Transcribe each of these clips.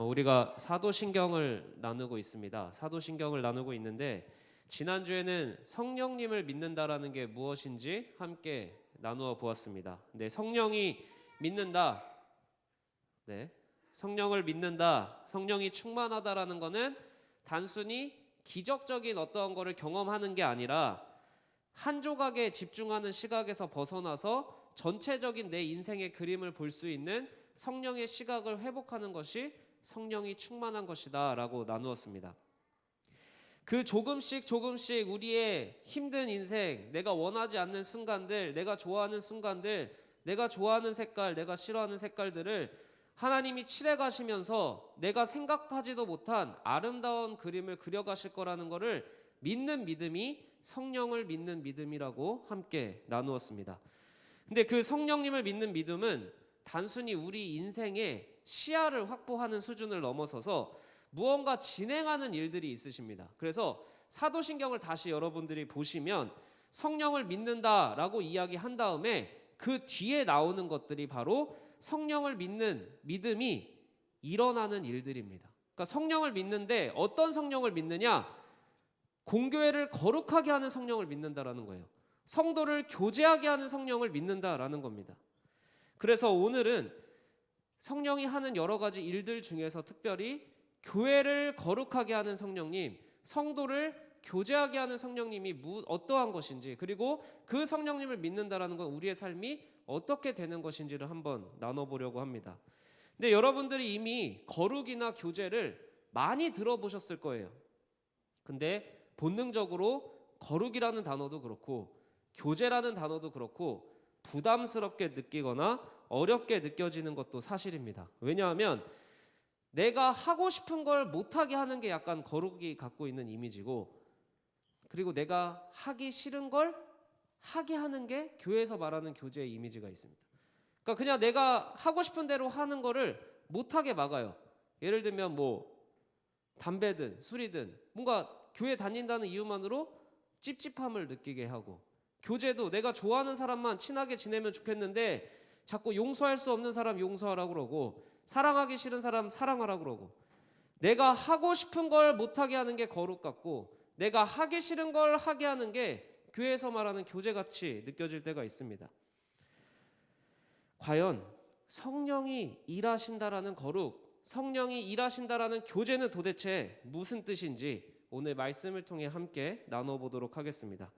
우리가 사도신경을 나누고 있습니다. 사도신경을 나누고 있는데 지난주에는 성령님을 믿는다라는 게 무엇인지 함께 나누어 보았습니다. 네, 성령이 믿는다. 네, 성령을 믿는다. 성령이 충만하다라는 것은 단순히 기적적인 어떠한 것을 경험하는 게 아니라 한 조각에 집중하는 시각에서 벗어나서 전체적인 내 인생의 그림을 볼 수 있는 성령의 시각을 회복하는 것이 성령이 충만한 것이다 라고 나누었습니다. 그 조금씩 우리의 힘든 인생, 내가 원하지 않는 순간들, 내가 좋아하는 순간들, 내가 좋아하는 색깔, 내가 싫어하는 색깔들을 하나님이 칠해가시면서 내가 생각하지도 못한 아름다운 그림을 그려가실 거라는 것을 믿는 믿음이 성령을 믿는 믿음이라고 함께 나누었습니다. 근데 그 성령님을 믿는 믿음은 단순히 우리 인생의 시야를 확보하는 수준을 넘어서서 무언가 진행하는 일들이 있으십니다. 그래서 사도신경을 다시 여러분들이 보시면 성령을 믿는다라고 이야기한 다음에 그 뒤에 나오는 것들이 바로 성령을 믿는 믿음이 일어나는 일들입니다. 그러니까 성령을 믿는데 어떤 성령을 믿느냐? 공교회를 거룩하게 하는 성령을 믿는다라는 거예요. 성도를 교제하게 하는 성령을 믿는다라는 겁니다. 그래서 오늘은 성령이 하는 여러 가지 일들 중에서 특별히 교회를 거룩하게 하는 성령님, 성도를 교제하게 하는 성령님이 어떠한 것인지, 그리고 그 성령님을 믿는다라는 건 우리의 삶이 어떻게 되는 것인지를 한번 나눠보려고 합니다. 근데 여러분들이 이미 거룩이나 교제를 많이 들어보셨을 거예요. 근데 본능적으로 거룩이라는 단어도 그렇고 교제라는 단어도 그렇고 부담스럽게 느끼거나 어렵게 느껴지는 것도 사실입니다. 왜냐하면 내가 하고 싶은 걸 못하게 하는 게 약간 거룩이 갖고 있는 이미지고, 그리고 내가 하기 싫은 걸 하게 하는 게 교회에서 말하는 교제의 이미지가 있습니다. 그러니까 그냥 내가 하고 싶은 대로 하는 거를 못하게 막아요. 예를 들면 뭐 담배든 술이든 뭔가 교회 다닌다는 이유만으로 찝찝함을 느끼게 하고, 교제도 내가 좋아하는 사람만 친하게 지내면 좋겠는데 자꾸 용서할 수 없는 사람 용서하라고 그러고, 사랑하기 싫은 사람 사랑하라고 그러고, 내가 하고 싶은 걸 못하게 하는 게 거룩 같고 내가 하기 싫은 걸 하게 하는 게 교회에서 말하는 교제같이 느껴질 때가 있습니다. 과연 성령이 일하신다라는 거룩, 성령이 일하신다라는 교제는 도대체 무슨 뜻인지 오늘 말씀을 통해 함께 나눠보도록 하겠습니다.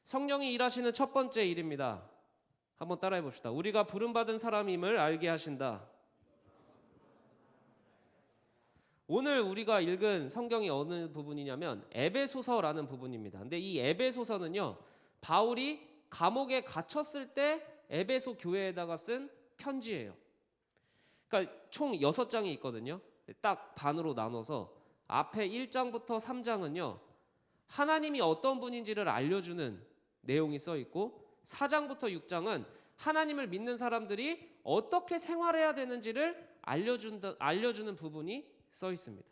성령이 일하시는 첫 번째 일입니다. 한번 따라해 봅시다. 우리가 부름받은 사람임을 알게 하신다. 오늘 우리가 읽은 성경이 어느 부분이냐면 에베소서라는 부분입니다. 근데 이 에베소서는요, 바울이 감옥에 갇혔을 때 에베소 교회에다가 쓴 편지예요. 그러니까 총 6장이 있거든요. 딱 반으로 나눠서 앞에 1장부터 3장은요 하나님이 어떤 분인지를 알려주는 내용이 써 있고, 4장부터 6장은 하나님을 믿는 사람들이 어떻게 생활해야 되는지를 알려주는 부분이 써 있습니다.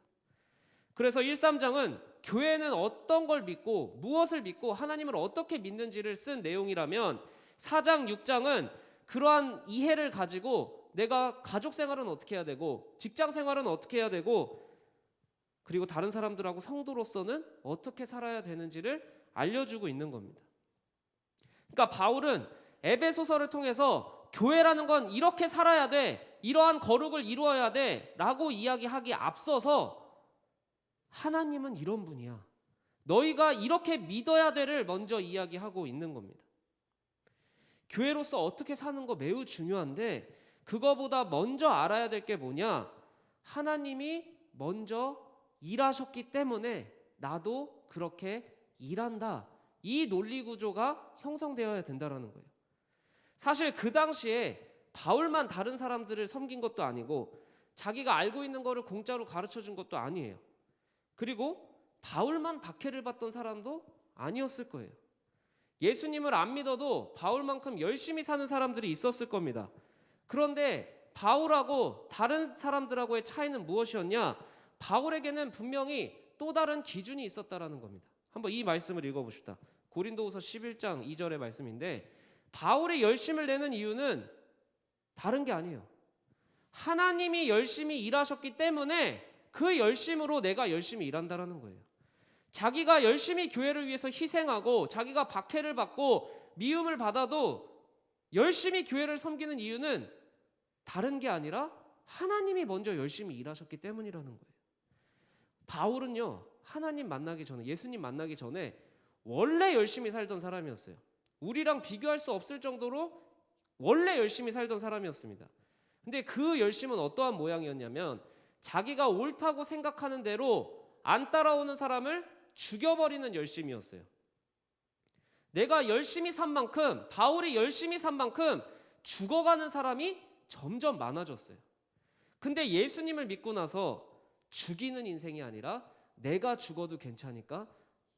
그래서 1, 3장은 교회는 어떤 걸 믿고 무엇을 믿고 하나님을 어떻게 믿는지를 쓴 내용이라면, 4장, 6장은 그러한 이해를 가지고 내가 가족 생활은 어떻게 해야 되고 직장 생활은 어떻게 해야 되고 그리고 다른 사람들하고 성도로서는 어떻게 살아야 되는지를 알려주고 있는 겁니다. 그러니까 바울은 에베소서를 통해서 교회라는 건 이렇게 살아야 돼, 이러한 거룩을 이루어야 돼 라고 이야기하기에 앞서서 하나님은 이런 분이야, 너희가 이렇게 믿어야 돼를 먼저 이야기하고 있는 겁니다. 교회로서 어떻게 사는 거 매우 중요한데 그거보다 먼저 알아야 될 게 뭐냐, 하나님이 먼저 일하셨기 때문에 나도 그렇게 일한다, 이 논리 구조가 형성되어야 된다는 거예요. 사실 그 당시에 바울만 다른 사람들을 섬긴 것도 아니고 자기가 알고 있는 거를 공짜로 가르쳐 준 것도 아니에요. 그리고 바울만 박해를 받던 사람도 아니었을 거예요. 예수님을 안 믿어도 바울만큼 열심히 사는 사람들이 있었을 겁니다. 그런데 바울하고 다른 사람들하고의 차이는 무엇이었냐? 바울에게는 분명히 또 다른 기준이 있었다라는 겁니다. 한번 이 말씀을 읽어봅시다. 고린도후서 11장 2절의 말씀인데, 바울이 열심을 내는 이유는 다른 게 아니에요. 하나님이 열심히 일하셨기 때문에 그 열심으로 내가 열심히 일한다라는 거예요. 자기가 열심히 교회를 위해서 희생하고 자기가 박해를 받고 미움을 받아도 열심히 교회를 섬기는 이유는 다른 게 아니라 하나님이 먼저 열심히 일하셨기 때문이라는 거예요. 바울은요, 하나님 만나기 전에, 예수님 만나기 전에 원래 열심히 살던 사람이었어요. 우리랑 비교할 수 없을 정도로 원래 열심히 살던 사람이었습니다. 근데 그 열심은 어떠한 모양이었냐면 자기가 옳다고 생각하는 대로 안 따라오는 사람을 죽여버리는 열심이었어요. 내가 열심히 산 만큼, 바울이 열심히 산 만큼 죽어가는 사람이 점점 많아졌어요. 근데 예수님을 믿고 나서 죽이는 인생이 아니라 내가 죽어도 괜찮으니까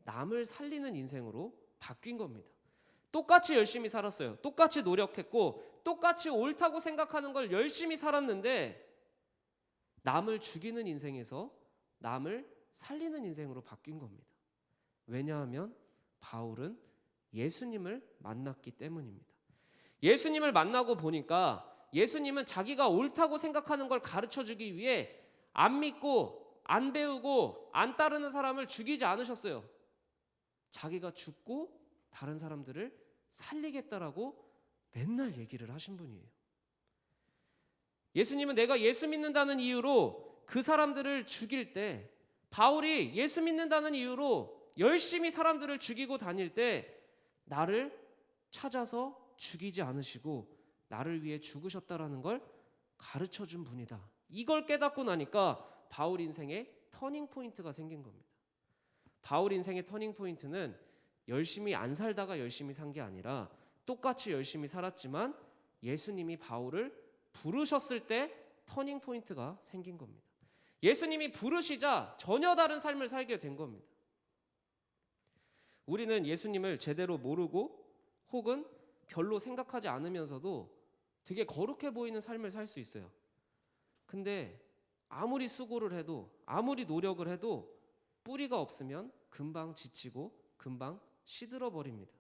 남을 살리는 인생으로 바뀐 겁니다. 똑같이 열심히 살았어요. 똑같이 노력했고 똑같이 옳다고 생각하는 걸 열심히 살았는데 남을 죽이는 인생에서 남을 살리는 인생으로 바뀐 겁니다. 왜냐하면 바울은 예수님을 만났기 때문입니다. 예수님을 만나고 보니까 예수님은 자기가 옳다고 생각하는 걸 가르쳐주기 위해 안 믿고 안 배우고 안 따르는 사람을 죽이지 않으셨어요. 자기가 죽고 다른 사람들을 살리겠다라고 맨날 얘기를 하신 분이에요. 예수님은 내가 예수 믿는다는 이유로 그 사람들을 죽일 때, 바울이 예수 믿는다는 이유로 열심히 사람들을 죽이고 다닐 때 나를 찾아서 죽이지 않으시고 나를 위해 죽으셨다라는 걸 가르쳐준 분이다. 이걸 깨닫고 나니까 바울 인생에 터닝 포인트가 생긴 겁니다. 바울 인생의 터닝 포인트는 열심히 안 살다가 열심히 산 게 아니라 똑같이 열심히 살았지만 예수님이 바울을 부르셨을 때 터닝 포인트가 생긴 겁니다. 예수님이 부르시자 전혀 다른 삶을 살게 된 겁니다. 우리는 예수님을 제대로 모르고 혹은 별로 생각하지 않으면서도 되게 거룩해 보이는 삶을 살 수 있어요. 근데 아무리 수고를 해도 아무리 노력을 해도 뿌리가 없으면 금방 지치고 금방 시들어 버립니다.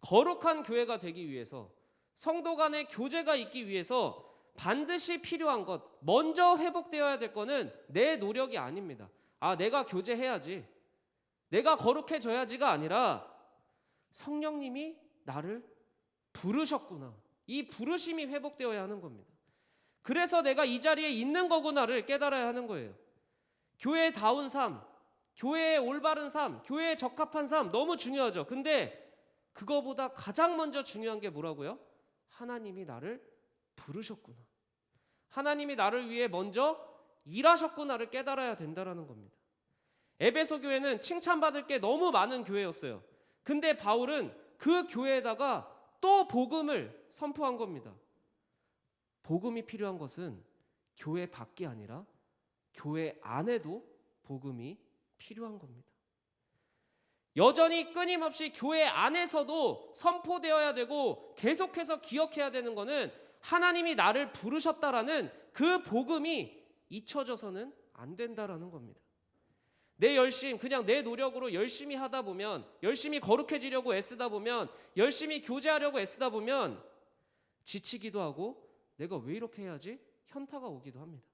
거룩한 교회가 되기 위해서, 성도 간의 교제가 있기 위해서 반드시 필요한 것, 먼저 회복되어야 될 거는 내 노력이 아닙니다. 내가 교제해야지, 내가 거룩해져야지가 아니라 성령님이 나를 부르셨구나, 이 부르심이 회복되어야 하는 겁니다. 그래서 내가 이 자리에 있는 거구나를 깨달아야 하는 거예요. 교회다운 삶, 교회의 올바른 삶, 교회에 적합한 삶 너무 중요하죠. 근데 그거보다 가장 먼저 중요한 게 뭐라고요? 하나님이 나를 부르셨구나, 하나님이 나를 위해 먼저 일하셨구나를 깨달아야 된다는 겁니다. 에베소 교회는 칭찬받을 게 너무 많은 교회였어요. 근데 바울은 그 교회에다가 또 복음을 선포한 겁니다. 복음이 필요한 것은 교회 밖이 아니라 교회 안에도 복음이 필요한 겁니다. 여전히 끊임없이 교회 안에서도 선포되어야 되고 계속해서 기억해야 되는 것은 하나님이 나를 부르셨다라는 그 복음이 잊혀져서는 안 된다라는 겁니다. 내 열심, 그냥 내 노력으로 열심히 하다 보면, 열심히 거룩해지려고 애쓰다 보면, 열심히 교제하려고 애쓰다 보면 지치기도 하고 내가 왜 이렇게 해야지? 현타가 오기도 합니다.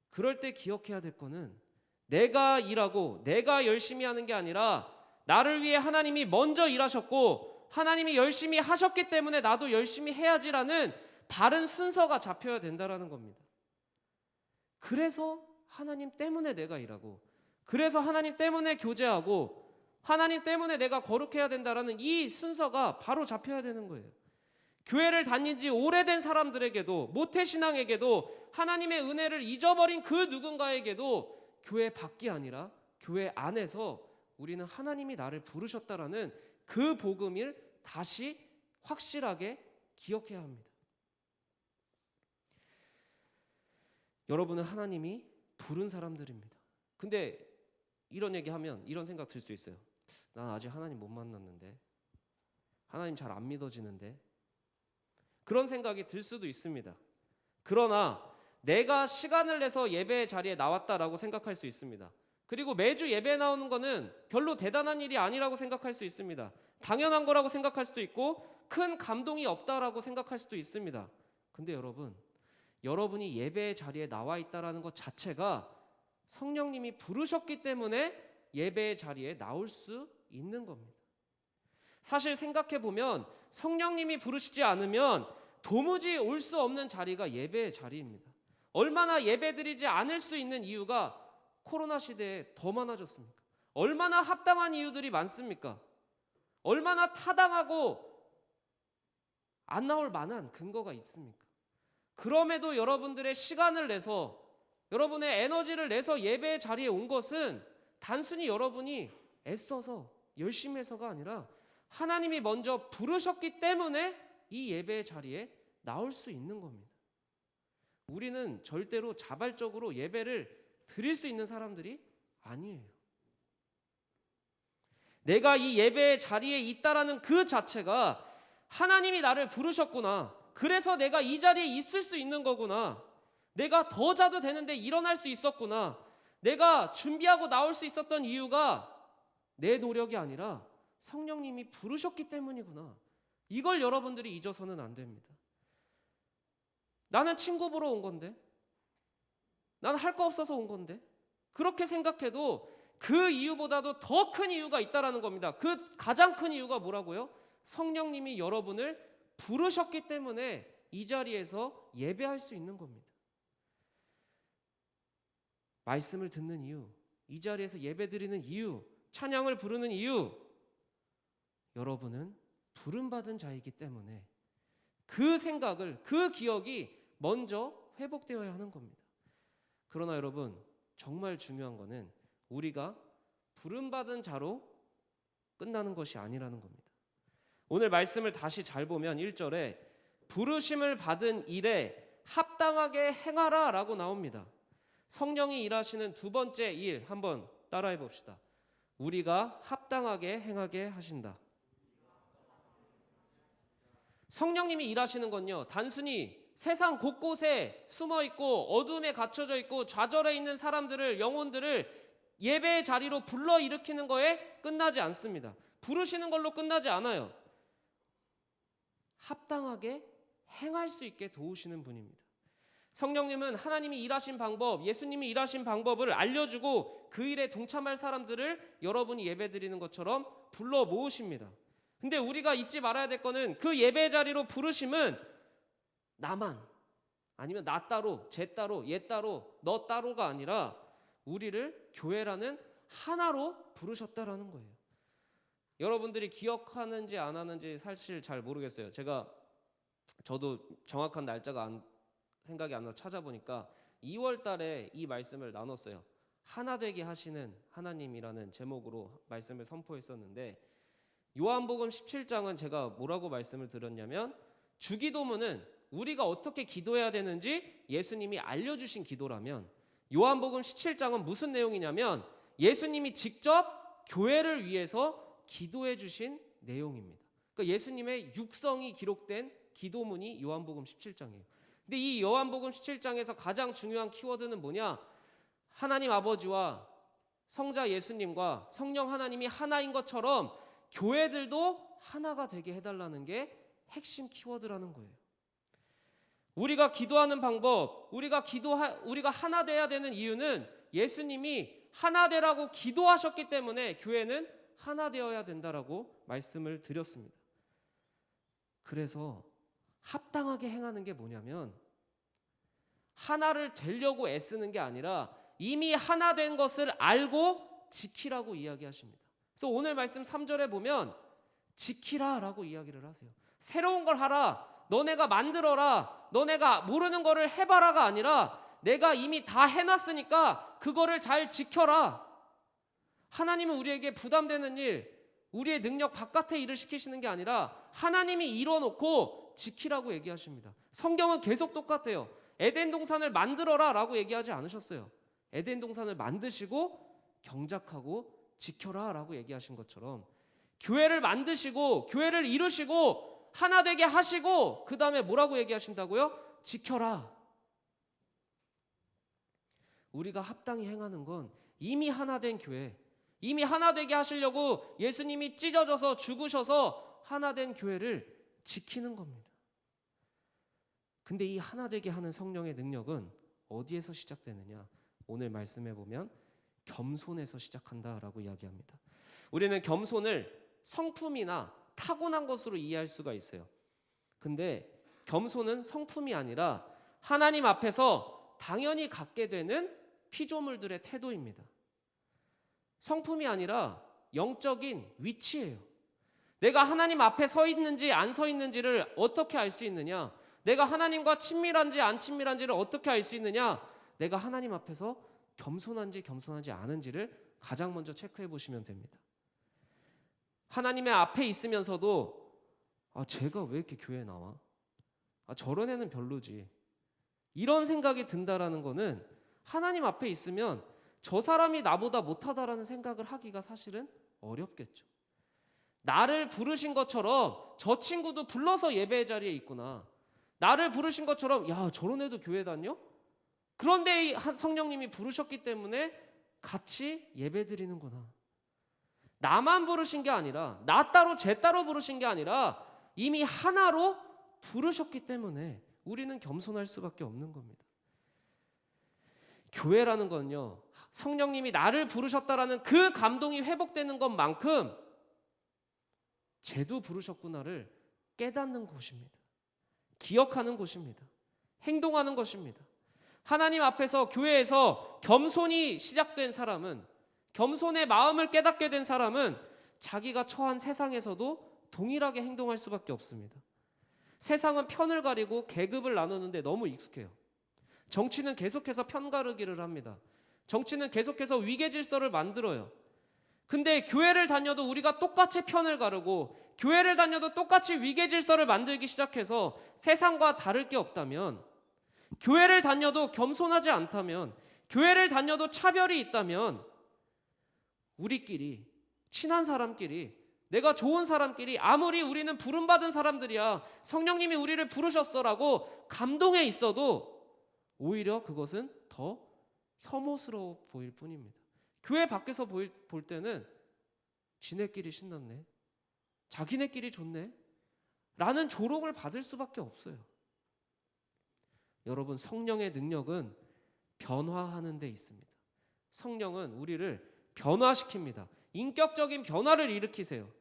그럴 때 기억해야 될 거는 내가 일하고 내가 열심히 하는 게 아니라 나를 위해 하나님이 먼저 일하셨고 하나님이 열심히 하셨기 때문에 나도 열심히 해야지라는 바른 순서가 잡혀야 된다는 겁니다. 그래서 하나님 때문에 내가 일하고, 그래서 하나님 때문에 교제하고, 하나님 때문에 내가 거룩해야 된다는 이 순서가 바로 잡혀야 되는 거예요. 교회를 다닌 지 오래된 사람들에게도, 모태신앙에게도, 하나님의 은혜를 잊어버린 그 누군가에게도 교회 밖이 아니라 교회 안에서 우리는 하나님이 나를 부르셨다라는 그 복음을 다시 확실하게 기억해야 합니다. 여러분은 하나님이 부른 사람들입니다. 근데 이런 얘기하면 이런 생각 들 수 있어요. 난 아직 하나님 못 만났는데, 하나님 잘 안 믿어지는데, 그런 생각이 들 수도 있습니다. 그러나 내가 시간을 내서 예배 자리에 나왔다라고 생각할 수 있습니다. 그리고 매주 예배 나오는 거는 별로 대단한 일이 아니라고 생각할 수 있습니다. 당연한 거라고 생각할 수도 있고 큰 감동이 없다라고 생각할 수도 있습니다. 근데 여러분, 여러분이 예배의 자리에 나와 있다라는 것 자체가 성령님이 부르셨기 때문에 예배의 자리에 나올 수 있는 겁니다. 사실 생각해 보면 성령님이 부르시지 않으면 도무지 올 수 없는 자리가 예배의 자리입니다. 얼마나 예배드리지 않을 수 있는 이유가 코로나 시대에 더 많아졌습니까? 얼마나 합당한 이유들이 많습니까? 얼마나 타당하고 안 나올 만한 근거가 있습니까? 그럼에도 여러분들의 시간을 내서, 여러분의 에너지를 내서 예배의 자리에 온 것은 단순히 여러분이 애써서 열심히 해서가 아니라 하나님이 먼저 부르셨기 때문에 이 예배의 자리에 나올 수 있는 겁니다. 우리는 절대로 자발적으로 예배를 드릴 수 있는 사람들이 아니에요. 내가 이 예배의 자리에 있다라는 그 자체가 하나님이 나를 부르셨구나. 그래서 내가 이 자리에 있을 수 있는 거구나. 내가 더 자도 되는데 일어날 수 있었구나. 내가 준비하고 나올 수 있었던 이유가 내 노력이 아니라 성령님이 부르셨기 때문이구나. 이걸 여러분들이 잊어서는 안 됩니다. 나는 친구 보러 온 건데, 난 할 거 없어서 온 건데, 그렇게 생각해도 그 이유보다도 더 큰 이유가 있다라는 겁니다. 그 가장 큰 이유가 뭐라고요? 성령님이 여러분을 부르셨기 때문에 이 자리에서 예배할 수 있는 겁니다. 말씀을 듣는 이유, 이 자리에서 예배드리는 이유, 찬양을 부르는 이유, 여러분은 부름받은 자이기 때문에 그 생각을, 그 기억이 먼저 회복되어야 하는 겁니다. 그러나 여러분, 정말 중요한 거는 우리가 부름받은 자로 끝나는 것이 아니라는 겁니다. 오늘 말씀을 다시 잘 보면 1절에 부르심을 받은 일에 합당하게 행하라 라고 나옵니다. 성령이 일하시는 두 번째 일 한번 따라해 봅시다. 우리가 합당하게 행하게 하신다. 성령님이 일하시는 건요, 단순히 세상 곳곳에 숨어 있고 어둠에 갇혀져 있고 좌절해 있는 사람들을, 영혼들을 예배의 자리로 불러 일으키는 거에 끝나지 않습니다. 부르시는 걸로 끝나지 않아요. 합당하게 행할 수 있게 도우시는 분입니다. 성령님은 하나님이 일하신 방법, 예수님이 일하신 방법을 알려주고 그 일에 동참할 사람들을 여러분이 예배드리는 것처럼 불러 모으십니다. 근데 우리가 잊지 말아야 될 거는 그 예배 자리로 부르심은 나만, 아니면 나 따로, 쟤 따로, 얘 따로, 너 따로가 아니라 우리를 교회라는 하나로 부르셨다라는 거예요. 여러분들이 기억하는지 안 하는지 사실 잘 모르겠어요. 저도 정확한 날짜가 생각이 안 나서 찾아보니까 2월 달에 이 말씀을 나눴어요. 하나 되게 하시는 하나님이라는 제목으로 말씀을 선포했었는데, 요한복음 17장은 제가 뭐라고 말씀을 드렸냐면, 주기도문은 우리가 어떻게 기도해야 되는지 예수님이 알려주신 기도라면, 요한복음 17장은 무슨 내용이냐면 예수님이 직접 교회를 위해서 기도해 주신 내용입니다. 그러니까 예수님의 육성이 기록된 기도문이 요한복음 17장이에요. 근데 이 요한복음 17장에서 가장 중요한 키워드는 뭐냐? 하나님 아버지와 성자 예수님과 성령 하나님이 하나인 것처럼 교회들도 하나가 되게 해달라는 게 핵심 키워드라는 거예요. 우리가 기도하는 방법, 우리가 하나 돼야 되는 이유는 예수님이 하나 되라고 기도하셨기 때문에 교회는 하나 되어야 된다라고 말씀을 드렸습니다. 그래서 합당하게 행하는 게 뭐냐면 하나를 되려고 애쓰는 게 아니라 이미 하나 된 것을 알고 지키라고 이야기하십니다. 그래서 오늘 말씀 3절에 보면 지키라라고 이야기를 하세요. 새로운 걸 하라, 너네가 만들어라, 너네가 모르는 거를 해봐라가 아니라 내가 이미 다 해놨으니까 그거를 잘 지켜라. 하나님은 우리에게 부담되는 일, 우리의 능력 바깥의 일을 시키시는 게 아니라 하나님이 이뤄놓고 지키라고 얘기하십니다. 성경은 계속 똑같아요. 에덴 동산을 만들어라 라고 얘기하지 않으셨어요. 에덴 동산을 만드시고 경작하고 지켜라 라고 얘기하신 것처럼 교회를 만드시고 교회를 이루시고 하나 되게 하시고 그 다음에 뭐라고 얘기하신다고요? 지켜라. 우리가 합당히 행하는 건 이미 하나 된 교회, 이미 하나 되게 하시려고 예수님이 찢어져서 죽으셔서 하나 된 교회를 지키는 겁니다. 근데 이 하나 되게 하는 성령의 능력은 어디에서 시작되느냐? 오늘 말씀해 보면 겸손에서 시작한다라고 이야기합니다. 우리는 겸손을 성품이나 타고난 것으로 이해할 수가 있어요. 근데 겸손은 성품이 아니라 하나님 앞에서 당연히 갖게 되는 피조물들의 태도입니다. 성품이 아니라 영적인 위치예요. 내가 하나님 앞에 서 있는지 안 서 있는지를 어떻게 알 수 있느냐? 내가 하나님과 친밀한지 안 친밀한지를 어떻게 알 수 있느냐? 내가 하나님 앞에서 겸손한지 겸손하지 않은지를 가장 먼저 체크해 보시면 됩니다. 하나님의 앞에 있으면서도 쟤가 왜 이렇게 교회에 나와? 저런 애는 별로지. 이런 생각이 든다라는 거는 하나님 앞에 있으면 저 사람이 나보다 못하다라는 생각을 하기가 사실은 어렵겠죠. 나를 부르신 것처럼 저 친구도 불러서 예배의 자리에 있구나. 나를 부르신 것처럼 야 저런 애도 교회 다녀? 그런데 성령님이 부르셨기 때문에 같이 예배 드리는구나. 나만 부르신 게 아니라 나 따로 쟤 따로 부르신 게 아니라 이미 하나로 부르셨기 때문에 우리는 겸손할 수밖에 없는 겁니다. 교회라는 건요, 성령님이 나를 부르셨다라는 그 감동이 회복되는 것만큼 쟤도 부르셨구나를 깨닫는 곳입니다. 기억하는 곳입니다. 행동하는 것입니다. 하나님 앞에서 교회에서 겸손이 시작된 사람은, 겸손의 마음을 깨닫게 된 사람은 자기가 처한 세상에서도 동일하게 행동할 수밖에 없습니다. 세상은 편을 가리고 계급을 나누는데 너무 익숙해요. 정치는 계속해서 편 가르기를 합니다. 정치는 계속해서 위계 질서를 만들어요. 근데 교회를 다녀도 우리가 똑같이 편을 가르고 교회를 다녀도 똑같이 위계 질서를 만들기 시작해서 세상과 다를 게 없다면, 교회를 다녀도 겸손하지 않다면, 교회를 다녀도 차별이 있다면 우리끼리, 친한 사람끼리, 내가 좋은 사람끼리 아무리 우리는 부름받은 사람들이야, 성령님이 우리를 부르셨어라고 감동해 있어도 오히려 그것은 더 혐오스러워 보일 뿐입니다. 교회 밖에서 볼 때는 지네끼리 신났네, 자기네끼리 좋네 라는 조롱을 받을 수밖에 없어요. 여러분, 성령의 능력은 변화하는 데 있습니다. 성령은 우리를 변화시킵니다. 인격적인 변화를 일으키세요.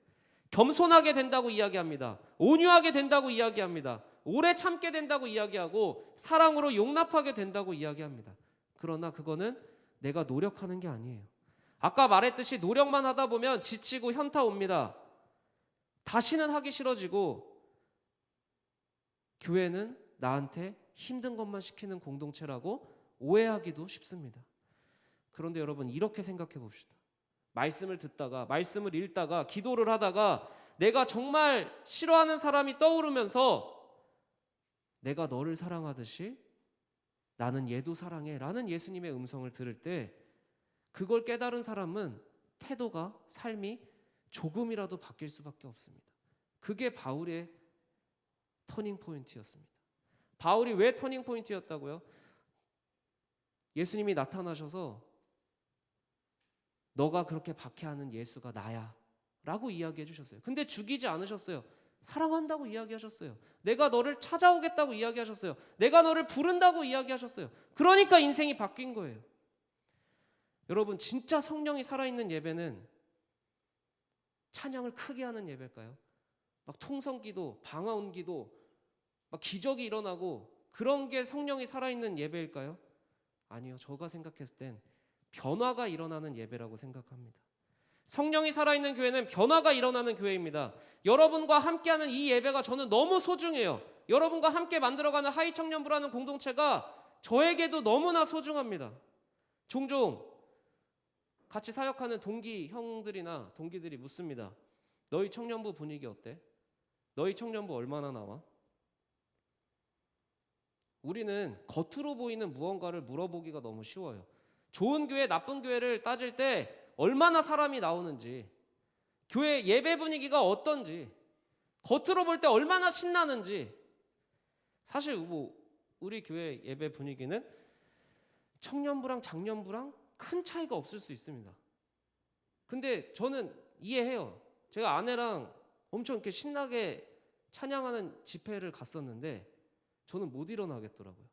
겸손하게 된다고 이야기합니다. 온유하게 된다고 이야기합니다. 오래 참게 된다고 이야기하고 사랑으로 용납하게 된다고 이야기합니다. 그러나 그거는 내가 노력하는 게 아니에요. 아까 말했듯이 노력만 하다 보면 지치고 현타 옵니다. 다시는 하기 싫어지고 교회는 나한테 힘든 것만 시키는 공동체라고 오해하기도 쉽습니다. 그런데 여러분, 이렇게 생각해 봅시다. 말씀을 듣다가, 말씀을 읽다가, 기도를 하다가 내가 정말 싫어하는 사람이 떠오르면서 내가 너를 사랑하듯이 나는 얘도 사랑해 라는 예수님의 음성을 들을 때 그걸 깨달은 사람은 태도가, 삶이 조금이라도 바뀔 수밖에 없습니다. 그게 바울의 터닝 포인트였습니다. 바울이 왜 터닝 포인트였다고요? 예수님이 나타나셔서 너가 그렇게 박해하는 예수가 나야 라고 이야기해 주셨어요. 근데 죽이지 않으셨어요. 사랑한다고 이야기하셨어요. 내가 너를 찾아오겠다고 이야기하셨어요. 내가 너를 부른다고 이야기하셨어요. 그러니까 인생이 바뀐 거예요. 여러분, 진짜 성령이 살아있는 예배는 찬양을 크게 하는 예배일까요? 막 통성기도, 방화운기도, 막 기적이 일어나고 그런 게 성령이 살아있는 예배일까요? 아니요. 제가 생각했을 땐 변화가 일어나는 예배라고 생각합니다. 성령이 살아있는 교회는 변화가 일어나는 교회입니다. 여러분과 함께하는 이 예배가 저는 너무 소중해요. 여러분과 함께 만들어가는 하이청년부라는 공동체가 저에게도 너무나 소중합니다. 종종 같이 사역하는 동기 형들이나 동기들이 묻습니다. 너희 청년부 분위기 어때? 너희 청년부 얼마나 나와? 우리는 겉으로 보이는 무언가를 물어보기가 너무 쉬워요. 좋은 교회, 나쁜 교회를 따질 때 얼마나 사람이 나오는지, 교회 예배 분위기가 어떤지, 겉으로 볼 때 얼마나 신나는지. 사실 우리 교회 예배 분위기는 청년부랑 장년부랑 큰 차이가 없을 수 있습니다. 근데 저는 이해해요. 제가 아내랑 엄청 이렇게 신나게 찬양하는 집회를 갔었는데 저는 못 일어나겠더라고요.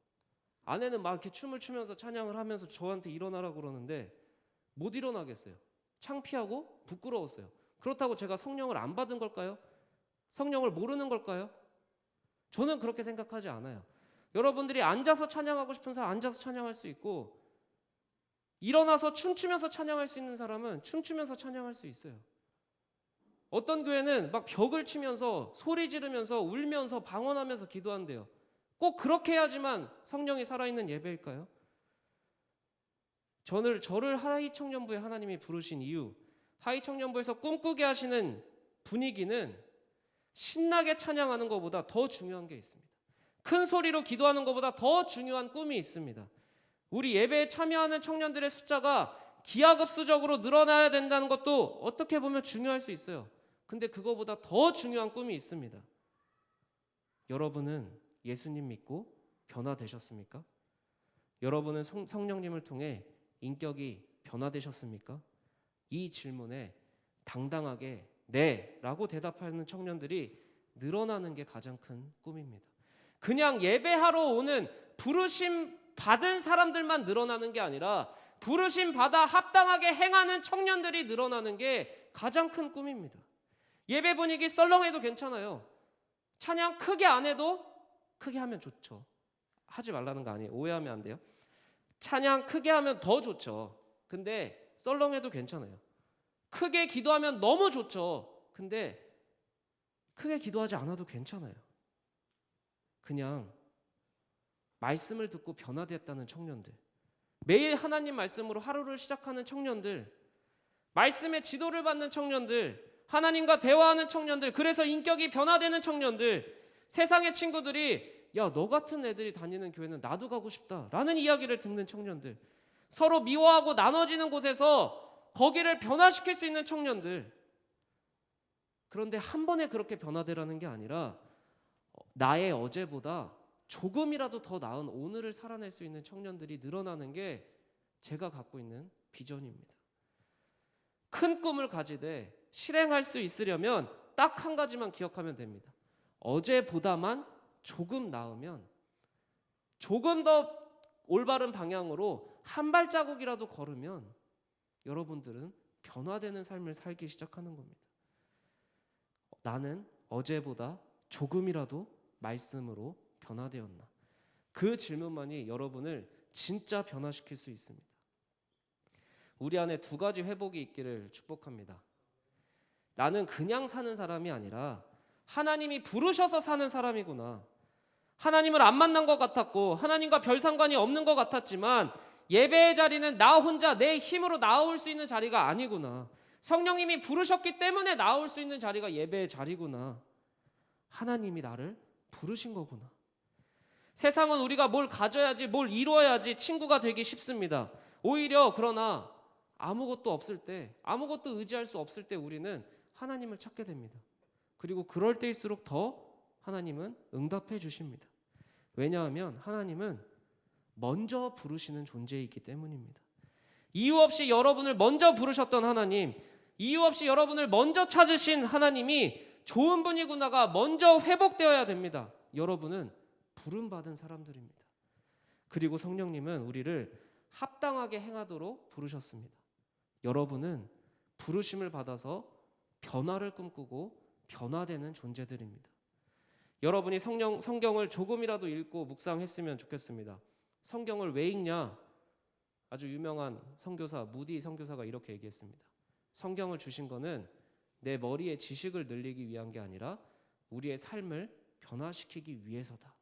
아내는 막 이렇게 춤을 추면서 찬양을 하면서 저한테 일어나라고 그러는데 못 일어나겠어요. 창피하고 부끄러웠어요. 그렇다고 제가 성령을 안 받은 걸까요? 성령을 모르는 걸까요? 저는 그렇게 생각하지 않아요. 여러분들이 앉아서 찬양하고 싶은 사람 앉아서 찬양할 수 있고, 일어나서 춤추면서 찬양할 수 있는 사람은 춤추면서 찬양할 수 있어요. 어떤 교회는 막 벽을 치면서 소리 지르면서 울면서 방언하면서 기도한대요. 꼭 그렇게 해야지만 성령이 살아있는 예배일까요? 저를 하이 청년부에 하나님이 부르신 이유, 하이 청년부에서 꿈꾸게 하시는 분위기는 신나게 찬양하는 것보다 더 중요한 게 있습니다. 큰 소리로 기도하는 것보다 더 중요한 꿈이 있습니다. 우리 예배에 참여하는 청년들의 숫자가 기하급수적으로 늘어나야 된다는 것도 어떻게 보면 중요할 수 있어요. 근데 그거보다 더 중요한 꿈이 있습니다. 여러분은 예수님 믿고 변화되셨습니까? 여러분은 성령님을 통해 인격이 변화되셨습니까? 이 질문에 당당하게 네 라고 대답하는 청년들이 늘어나는 게 가장 큰 꿈입니다. 그냥 예배하러 오는 부르심 받은 사람들만 늘어나는 게 아니라 부르심 받아 합당하게 행하는 청년들이 늘어나는 게 가장 큰 꿈입니다. 예배 분위기 썰렁해도 괜찮아요. 찬양 크게 안 해도, 크게 하면 좋죠. 하지 말라는 거 아니에요. 오해하면 안 돼요. 찬양 크게 하면 더 좋죠. 근데 썰렁해도 괜찮아요. 크게 기도하면 너무 좋죠. 근데 크게 기도하지 않아도 괜찮아요. 그냥 말씀을 듣고 변화되었다는 청년들, 매일 하나님 말씀으로 하루를 시작하는 청년들, 말씀의 지도를 받는 청년들, 하나님과 대화하는 청년들, 그래서 인격이 변화되는 청년들, 세상의 친구들이 야, 너 같은 애들이 다니는 교회는 나도 가고 싶다라는 이야기를 듣는 청년들, 서로 미워하고 나눠지는 곳에서 거기를 변화시킬 수 있는 청년들. 그런데 한 번에 그렇게 변화되라는 게 아니라 나의 어제보다 조금이라도 더 나은 오늘을 살아낼 수 있는 청년들이 늘어나는 게 제가 갖고 있는 비전입니다. 큰 꿈을 가지되 실행할 수 있으려면 딱 한 가지만 기억하면 됩니다. 어제보다만 조금 나으면, 조금 더 올바른 방향으로 한 발자국이라도 걸으면 여러분들은 변화되는 삶을 살기 시작하는 겁니다. 나는 어제보다 조금이라도 말씀으로 변화되었나? 그 질문만이 여러분을 진짜 변화시킬 수 있습니다. 우리 안에 두 가지 회복이 있기를 축복합니다. 나는 그냥 사는 사람이 아니라 하나님이 부르셔서 사는 사람이구나. 하나님을 안 만난 것 같았고 하나님과 별 상관이 없는 것 같았지만 예배의 자리는 나 혼자 내 힘으로 나올 수 있는 자리가 아니구나. 성령님이 부르셨기 때문에 나올 수 있는 자리가 예배의 자리구나. 하나님이 나를 부르신 거구나. 세상은 우리가 뭘 가져야지, 뭘 이루어야지 친구가 되기 쉽습니다. 오히려 그러나 아무것도 없을 때, 아무것도 의지할 수 없을 때 우리는 하나님을 찾게 됩니다. 그리고 그럴 때일수록 더 하나님은 응답해 주십니다. 왜냐하면 하나님은 먼저 부르시는 존재이기 때문입니다. 이유 없이 여러분을 먼저 부르셨던 하나님, 이유 없이 여러분을 먼저 찾으신 하나님이 좋은 분이구나가 먼저 회복되어야 됩니다. 여러분은 부름받은 사람들입니다. 그리고 성령님은 우리를 합당하게 행하도록 부르셨습니다. 여러분은 부르심을 받아서 변화를 꿈꾸고 변화되는 존재들입니다. 여러분이 성경을 조금이라도 읽고 묵상했으면 좋겠습니다. 성경을 왜 읽냐? 아주 유명한 선교사 무디 선교사가 이렇게 얘기했습니다. 성경을 주신 거는 내 머리에 지식을 늘리기 위한 게 아니라 우리의 삶을 변화시키기 위해서다.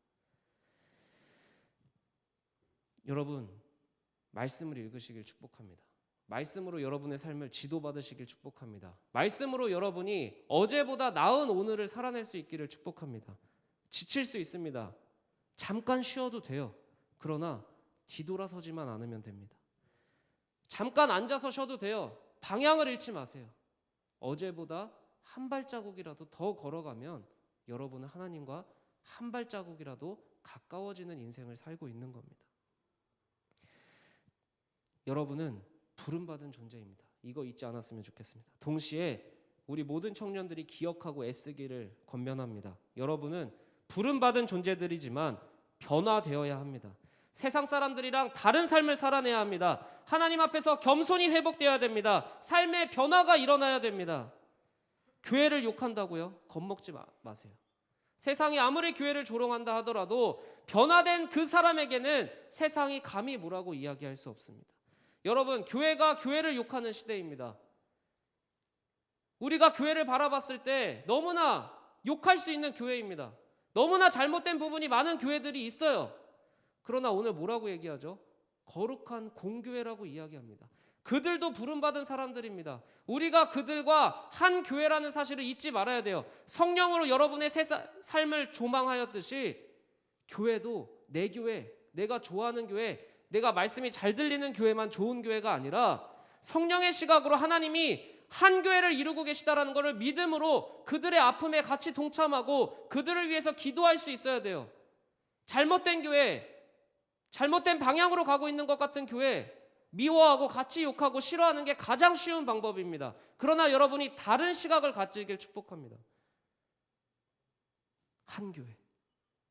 여러분, 말씀을 읽으시길 축복합니다. 말씀으로 여러분의 삶을 지도받으시길 축복합니다. 말씀으로 여러분이 어제보다 나은 오늘을 살아낼 수 있기를 축복합니다. 지칠 수 있습니다. 잠깐 쉬어도 돼요. 그러나 뒤돌아서지만 않으면 됩니다. 잠깐 앉아서 쉬어도 돼요. 방향을 잃지 마세요. 어제보다 한 발자국이라도 더 걸어가면 여러분은 하나님과 한 발자국이라도 가까워지는 인생을 살고 있는 겁니다. 여러분은 부름받은 존재입니다. 이거 잊지 않았으면 좋겠습니다. 동시에 우리 모든 청년들이 기억하고 애쓰기를 권면합니다. 여러분은 부름받은 존재들이지만 변화되어야 합니다. 세상 사람들이랑 다른 삶을 살아내야 합니다. 하나님 앞에서 겸손히 회복되어야 됩니다. 삶의 변화가 일어나야 됩니다. 교회를 욕한다고요? 겁먹지 마세요. 세상이 아무리 교회를 조롱한다 하더라도 변화된 그 사람에게는 세상이 감히 뭐라고 이야기할 수 없습니다. 여러분, 교회가 교회를 욕하는 시대입니다. 우리가 교회를 바라봤을 때 너무나 욕할 수 있는 교회입니다. 너무나 잘못된 부분이 많은 교회들이 있어요. 그러나 오늘 뭐라고 얘기하죠? 거룩한 공교회라고 이야기합니다. 그들도 부름받은 사람들입니다. 우리가 그들과 한 교회라는 사실을 잊지 말아야 돼요. 성령으로 여러분의 삶을 조망하였듯이 교회도 내 교회, 내가 좋아하는 교회, 내가 말씀이 잘 들리는 교회만 좋은 교회가 아니라 성령의 시각으로 하나님이 한 교회를 이루고 계시다라는 것을 믿음으로 그들의 아픔에 같이 동참하고 그들을 위해서 기도할 수 있어야 돼요. 잘못된 교회, 잘못된 방향으로 가고 있는 것 같은 교회 미워하고 같이 욕하고 싫어하는 게 가장 쉬운 방법입니다. 그러나 여러분이 다른 시각을 가지길 축복합니다. 한 교회,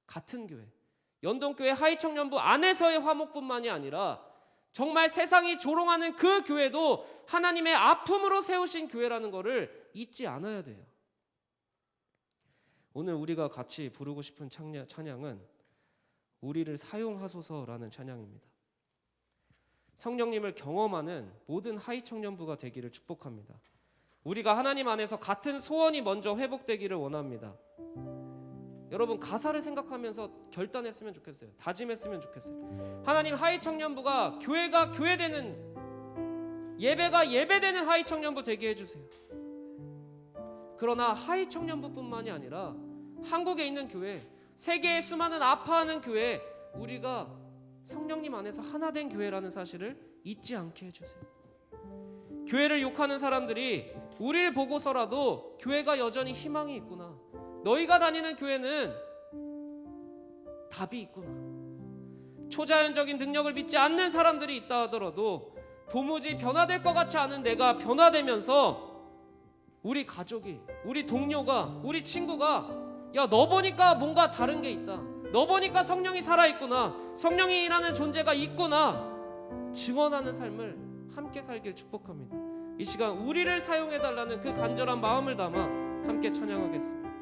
같은 교회, 연동교회 하이청년부 안에서의 화목뿐만이 아니라 정말 세상이 조롱하는 그 교회도 하나님의 아픔으로 세우신 교회라는 것을 잊지 않아야 돼요. 오늘 우리가 같이 부르고 싶은 찬양은 우리를 사용하소서라는 찬양입니다. 성령님을 경험하는 모든 하이청년부가 되기를 축복합니다. 우리가 하나님 안에서 같은 소원이 먼저 회복되기를 원합니다. 여러분, 가사를 생각하면서 결단했으면 좋겠어요. 다짐했으면 좋겠어요. 하나님, 하이청년부가 교회가 교회되는, 예배가 예배되는 하이청년부 되게 해주세요. 그러나 하이청년부뿐만이 아니라 한국에 있는 교회, 세계의 수많은 아파하는 교회, 우리가 성령님 안에서 하나 된 교회라는 사실을 잊지 않게 해주세요. 교회를 욕하는 사람들이 우리를 보고서라도 교회가 여전히 희망이 있구나, 너희가 다니는 교회는 답이 있구나, 초자연적인 능력을 믿지 않는 사람들이 있다 하더라도 도무지 변화될 것 같지 않은 내가 변화되면서 우리 가족이, 우리 동료가, 우리 친구가 야, 너 보니까 뭔가 다른 게 있다, 너 보니까 성령이 살아있구나, 성령이 일하는 존재가 있구나 증언하는 삶을 함께 살길 축복합니다. 이 시간 우리를 사용해달라는 그 간절한 마음을 담아 함께 찬양하겠습니다.